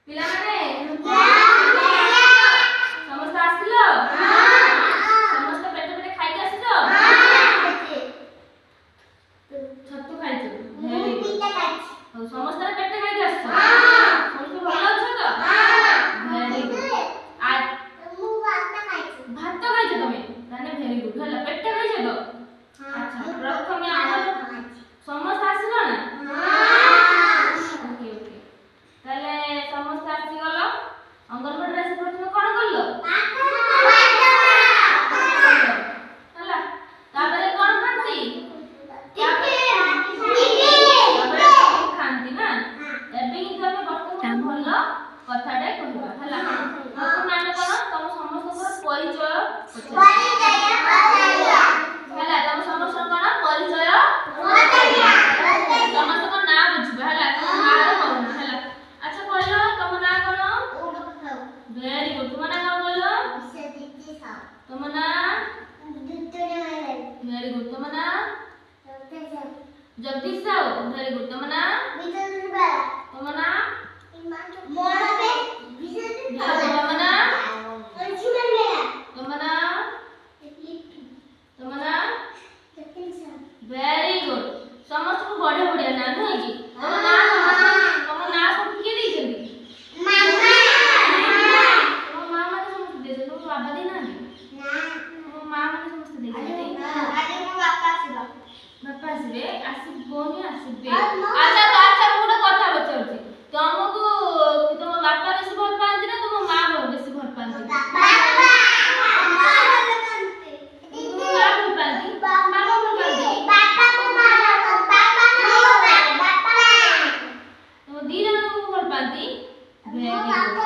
ପିଲାମାନେ ସମସ୍ତେ ଆସିଲ? ସମସ୍ତେ ପେଟ ପେଟ ଖାଇକି ଆସିଛ? ଛତୁ ଖାଇଛ? ହଉ ସମସ୍ତେ ପେଟ ଖାଇକି ଆସିଛ? ସମସ୍ତେ ଭଲ ଅଛ ତ? Very good. ଭାତ ଖାଇଛ ତମେ? ତାହେଲେ ଭେରି ଗୁଡ୍ ହେଲା। ପେଟ ଖାଇଛ ତ? ଆଚ୍ଛା ପ୍ରଥମେ ଆମର ସମସ୍ତେ ଆସିଲ ନା? Okay okay. ତାହେଲେ ସମସ୍ତେ ଆସିଗଲ। ଅଙ୍ଗନବାଡିରେ ଆସି ପ୍ରଥମେ କଣ କଲ? ହେଲା। ତାପରେ କଣ ଖାଆନ୍ତି? ଖାଆନ୍ତି ନା? ଏବେ କିନ୍ତୁ ଆମେ ବର୍ତ୍ତମାନ ଭଲ କଥାଟେ କହିବା ହେଲା। ପ୍ରଥମେ ଆମେ କଣ ତମ ସମସ୍ତଙ୍କର ପରିଚୟ ହେଲା। ତମ ସମସ୍ତଙ୍କର କଣ ପରିଚୟ ସମସ୍ତଙ୍କ ନାଁ ବୁଝିବା ହେଲା। ତମ ନାଁ କହୁନ ହେଲା। ଆଚ୍ଛା କହିଲ ତମ ନାଁ କଣ? Very good. ତୁମ ନାଁ କଣ କହିଲ? ତମ ନାଁ? Very good. ତମ ନାଁ? ଜଗଦୀଶ ସାହୁ। Very good. ତମ ନାଁ? ତମ ନାଁ? ତମ ନାଁ? ତମ ନାଁ? ତମ ନାଁ? Very good. ସମସ୍ତଙ୍କୁ ବଢିଆ ବଢିଆ ନାଁ ନୁହେଁ କି? ତମ ନାଁ ତମ ନାଁ ସବୁ କିଏ ଦେଇଛନ୍ତି? ତମ ମା ମାନେ ସମସ୍ତେ ଦେଇଛନ୍ତି। ତମ ବାବା ଦେଇନାହାନ୍ତି? ତମ ମା ମାନେ ସମସ୍ତେ ଦେଇଛନ୍ତି। ବାପା ଆସିବେ? ଆସିବନି ଆସିବେ। ଆଚ୍ଛା ଆଚ୍ଛା ମୁଁ ଗୋଟେ କଥା ପଚାରୁଛି। ତମକୁ ତମ ବାପା ବେଶୀ ଭଲ ପାଆନ୍ତି ନା ତମ ମା ବେଶୀ ଭଲ ପାଆନ୍ତି? ତମ ମା ଭଲ ପାଆନ୍ତି? ବାପା ଭଲ ପାଆନ୍ତି? ତମ ଦି ଜଣ ତମକୁ ଭଲ ପାଆନ୍ତି? Very good.